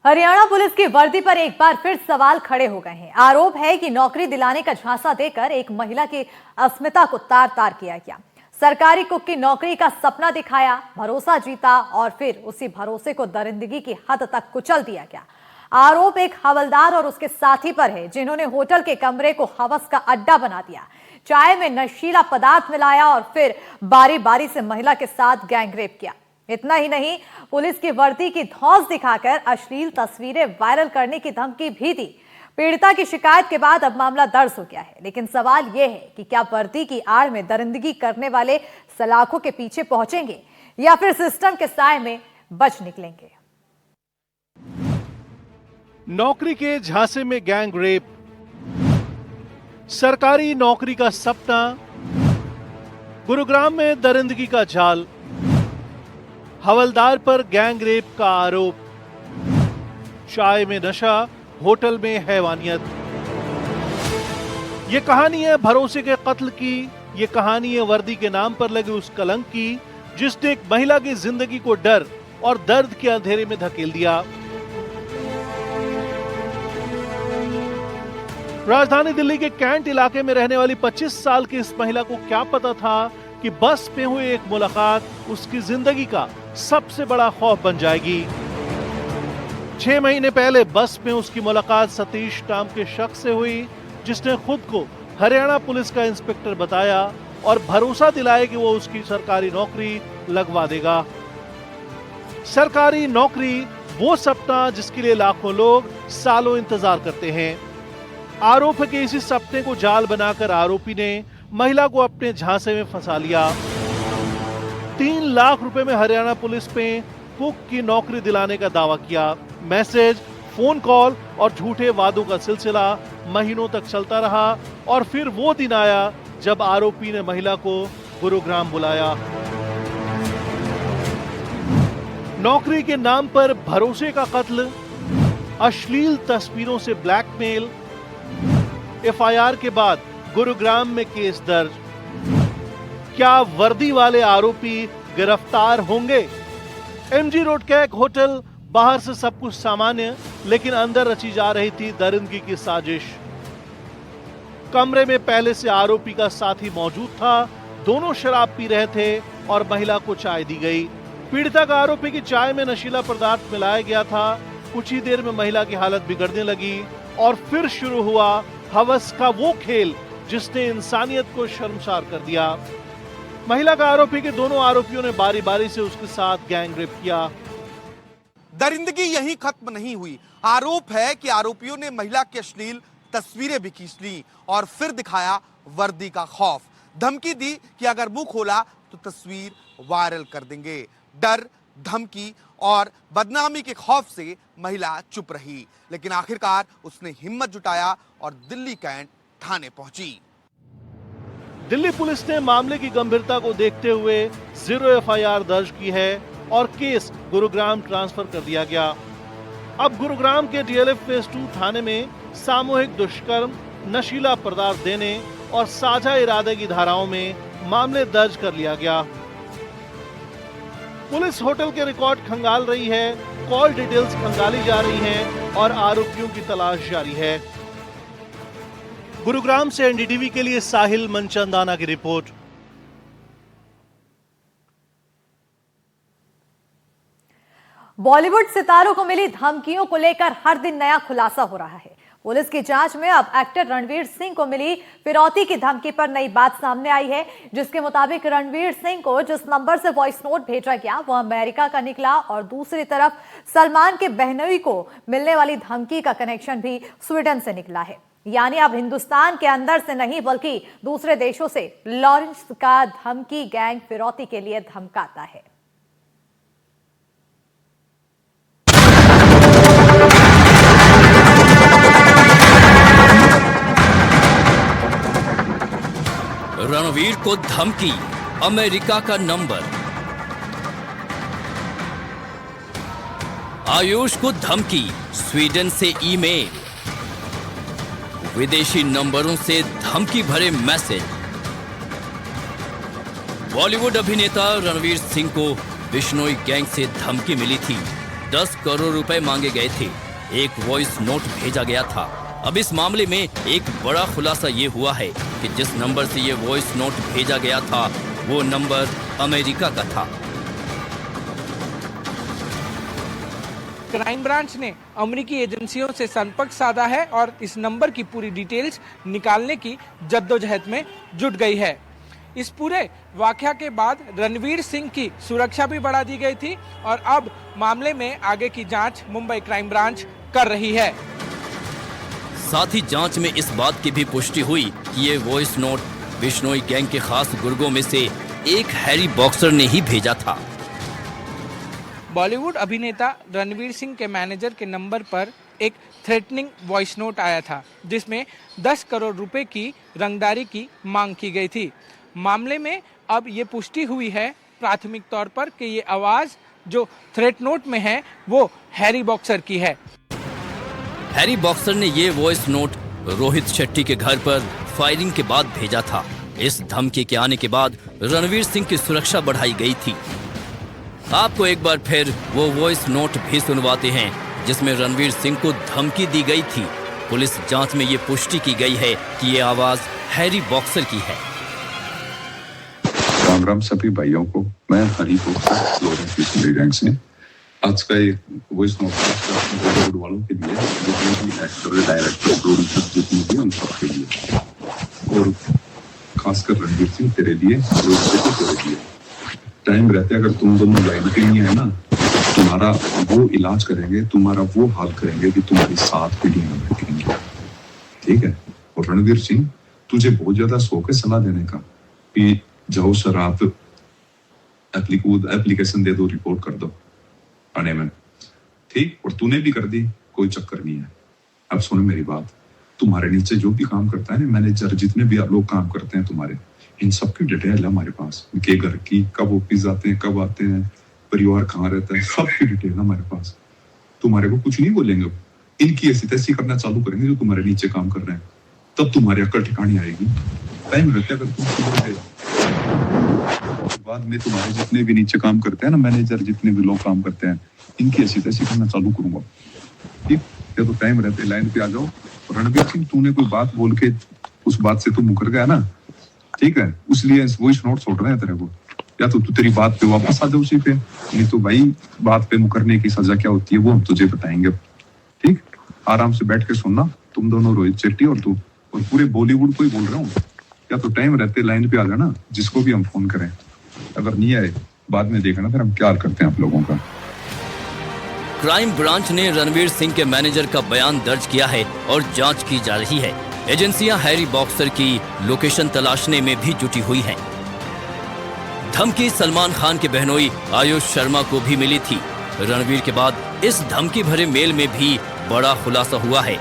Haryana police की वर्दी पर एक बार फिर सवाल खड़े हो गए हैं। आरोप है कि नौकरी दिलाने का झांसा देकर एक महिला की अस्मिता को तार-तार किया गया। सरकारी कुक की नौकरी का सपना दिखाया, भरोसा जीता और फिर उसी भरोसे को दरिंदगी की हद तक कुचल दिया गया। आरोप एक हवलदार और उसके साथी पर है, जिन्होंने होटल के कमरे को हवस का अड्डा बना दिया, चाय में नशीला पदार्थ मिलाया और फिर बारी बारी से महिला के साथ गैंगरेप किया। इतना ही नहीं, पुलिस की वर्दी की धौंस दिखाकर अश्लील तस्वीरें वायरल करने की धमकी भी दी। पीड़िता की शिकायत के बाद अब मामला दर्ज हो गया है, लेकिन सवाल यह है कि क्या वर्दी की आड़ में दरिंदगी करने वाले सलाखों के पीछे पहुंचेंगे या फिर सिस्टम के साए में बच निकलेंगे। नौकरी के झांसे में गैंग रेप, सरकारी नौकरी का सपना, गुरुग्राम में दरिंदगी का जाल, हवलदार पर गैंग रेप का आरोप, चाय में नशा, होटल में हैवानियत। ये कहानी है भरोसे के कत्ल की। ये कहानी है वर्दी के नाम पर लगे उस कलंक की, जिसने एक महिला की जिंदगी को डर और दर्द के अंधेरे में धकेल दिया। राजधानी दिल्ली के कैंट इलाके में रहने वाली 25 साल की इस महिला को क्या पता था कि बस में हुई एक मुलाकात उसकी जिंदगी का सबसे बड़ा खौफ बन जाएगी। 6 महीने पहले बस में उसकी मुलाकात सतीश नाम के शख्स से हुई, जिसने खुद को हरियाणा पुलिस का इंस्पेक्टर बताया और भरोसा दिलाया कि वो उसकी सरकारी नौकरी लगवा देगा। सरकारी नौकरी, वो सपना जिसके लिए लाखों लोग सालों इंतजार करते हैं। आरोप है कि इसी सपने को जाल बनाकर आरोपी ने महिला को अपने झांसे में फंसा लिया। 3 लाख रुपए में हरियाणा पुलिस में कुक की नौकरी दिलाने का दावा किया। मैसेज, फोन कॉल और झूठे वादों का सिलसिला महीनों तक चलता रहा और फिर वो दिन आया जब आरोपी ने महिला को गुरुग्राम बुलाया। नौकरी के नाम पर भरोसे का कत्ल, अश्लील तस्वीरों से ब्लैकमेल, एफआईआर के बाद गुरुग्राम में केस दर्ज। क्या वर्दी वाले आरोपी गिरफ्तार होंगे? एमजी रोड का एक होटल, बाहर से सब कुछ सामान्य, लेकिन अंदर रची जा रही थी दरिंदगी की साजिश। कमरे में पहले से आरोपी का साथी मौजूद था। दोनों शराब पी रहे थे और महिला को चाय दी गई। पीड़िता का आरोप है कि चाय में नशीला पदार्थ मिलाया गया था। कुछ ही देर में महिला की हालत बिगड़ने लगी और फिर शुरू हुआ हवस का वो खेल जिसने इंसानियत को शर्मसार कर दिया। महिला का आरोप है कि दोनों आरोपियों ने बारी बारी से उसके साथ गैंग रेप किया। दरिंदगी यहीं खत्म नहीं हुई। आरोप है कि आरोपियों ने महिला की अश्लील तस्वीरें भी खींच ली और फिर दिखाया वर्दी का खौफ। धमकी दी कि अगर मुंह खोला तो तस्वीर वायरल कर देंगे। डर, धमकी और बदनामी के खौफ से महिला चुप रही, लेकिन आखिरकार उसने हिम्मत जुटाया और दिल्ली कैंट थाने पहुंची। दिल्ली पुलिस ने मामले की गंभीरता को देखते हुए 0 एफआईआर दर्ज की है और केस गुरुग्राम ट्रांसफर कर दिया गया। अब गुरुग्राम के डीएलएफ फेज 2 थाने में सामूहिक दुष्कर्म, नशीला पदार्थ देने और साझा इरादे की धाराओं में मामले दर्ज कर लिया गया। पुलिस होटल के रिकॉर्ड खंगाल रही है, कॉल डिटेल्स खंगाली जा रही हैं और आरोपियों की तलाश जारी है। गुरुग्राम से एनडीटीवी के लिए साहिल मनचंदाना की रिपोर्ट। बॉलीवुड सितारों को मिली धमकियों को लेकर हर दिन नया खुलासा हो रहा है। पुलिस की जांच में अब एक्टर रणवीर सिंह को मिली फिरौती की धमकी पर नई बात सामने आई है, जिसके मुताबिक रणवीर सिंह को जिस नंबर से वॉइस नोट भेजा गया वह अमेरिका का निकला और दूसरी तरफ सलमान के बहनोई को मिलने वाली धमकी का कनेक्शन भी स्वीडन से निकला है। यानी अब हिंदुस्तान के अंदर से नहीं बल्कि दूसरे देशों से लॉरेंस का धमकी गैंग फिरौती के लिए धमकाता है। रणवीर को धमकी, अमेरिका का नंबर। आयुष को धमकी, स्वीडन से ईमेल। विदेशी नंबरों से धमकी भरे मैसेज। बॉलीवुड अभिनेता रणवीर सिंह को बिश्नोई गैंग से धमकी मिली थी। 10 करोड़ रुपए मांगे गए थे। एक वॉइस नोट भेजा गया था। अब इस मामले में एक बड़ा खुलासा ये हुआ है कि जिस नंबर से ये वॉइस नोट भेजा गया था वो नंबर अमेरिका का था। क्राइम ब्रांच ने अमेरिकी एजेंसियों से संपर्क साधा है और इस नंबर की पूरी डिटेल्स निकालने की जद्दोजहद में जुट गई है। इस पूरे वाकया के बाद रणवीर सिंह की सुरक्षा भी बढ़ा दी गई थी और अब मामले में आगे की जांच मुंबई क्राइम ब्रांच कर रही है। साथ ही जांच में इस बात की भी पुष्टि हुई कि ये वॉइस नोट बिश्नोई गैंग के खास गुर्गों में से एक हैरी बॉक्सर ने ही भेजा था। बॉलीवुड अभिनेता रणवीर सिंह के मैनेजर के नंबर पर एक थ्रेटनिंग वॉइस नोट आया था जिसमें 10 करोड़ रुपए की रंगदारी की मांग की गई थी। मामले में अब ये पुष्टि हुई है प्राथमिक तौर पर कि ये आवाज जो थ्रेट नोट में है वो हैरी बॉक्सर की है। हैरी बॉक्सर ने ये वॉइस नोट रोहित शेट्टी के घर पर फायरिंग के बाद भेजा था। इस धमकी के आने के बाद रणवीर सिंह की सुरक्षा बढ़ाई गई थी। आपको एक बार फिर वो वॉइस नोट भी सुनवाते हैं जिसमें रणवीर सिंह को धमकी दी गई थी। पुलिस जांच में ये पुष्टि की गई है कि ये आवाज हैरी बॉक्सर की है। राम राम सभी भाइयों को, मैं हरी बॉक्सर लोरेंस गैंग से। आज का ये वॉइस नोट बॉलीवुड वालों के लिए, जितने भी एक्टर डायरेक्टर प्रोड्यूसर जितने भी उन सबके लिए, और खासकर रणवीर सिंह तेरे लिए, तेरे लिए टाइम रहते अगर तुम दोनों लाइन पे नहीं है ना, तुम्हारा वो इलाज करेंगे, तुम्हारा वो हाल करेंगे कि तुम्हारी 7 पीढ़ी में बैठेंगे। ठीक है। और रणवीर सिंह, तुझे बहुत ज्यादा शौक है सलाह देने का कि जाओ सर आप एप्लीकेशन दे दो, रिपोर्ट कर दो थाने में। ठीक। और तूने भी कर दी, कोई चक्कर नहीं है। अब सुनो मेरी बात, तुम्हारे नीचे जो भी काम करता है ना, मैनेजर जितने भी लोग काम करते हैं तुम्हारे, इन सब की डिटेल है हमारे पास। इनके घर की, कब ऑफिस जाते हैं, कब आते हैं, परिवार कहाँ रहता है, सब की डिटेल है हमारे पास। तुम्हारे को कुछ नहीं बोलेंगे, इनकी ऐसी तैसी करना चालू करेंगे जो तुम्हारे नीचे काम कर रहे हैं, तब तुम्हारी अक्ल ठिकानी आएगी। टाइम रहता है अगर तुम सुधर गए, बाद में तुम्हारे जितने भी नीचे काम करते हैं ना, मैनेजर जितने भी लोग काम करते हैं, इनकी ऐसी तैसी करना चालू करूंगा। ठीक है। तो टाइम रहते लाइन पे आ जाओ। रणवीर सिंह, तूने कोई बात बोल के उस बात से तू मुकर गया ना, ठीक है, इसलिए वॉइस नोट छोड़ रहे हैं तेरे को। या तो तू तेरी बात पे वापस आ जाओ उसी पे, नहीं तो भाई बात पे मुकरने की सजा क्या होती है वो हम तुझे बताएंगे। ठीक। आराम से बैठ के सुनना, तुम दोनों, रोहित शेट्टी और तू, और पूरे बॉलीवुड को ही बोल रहा हूँ। या तो टाइम रहते लाइन पे आ जाना, जिसको भी हम फोन करें। अगर नहीं आए बाद में देखना फिर हम क्या करते हैं आप लोगों का। क्राइम ब्रांच ने रणवीर सिंह के मैनेजर का बयान दर्ज किया है और जांच की जा रही है। एजेंसियां हैरी बॉक्सर की लोकेशन तलाशने में भी जुटी हुई हैं। धमकी सलमान खान के बहनोई आयुष शर्मा को भी मिली थी। रणवीर के बाद इस धमकी भरे मेल में भी बड़ा खुलासा हुआ है।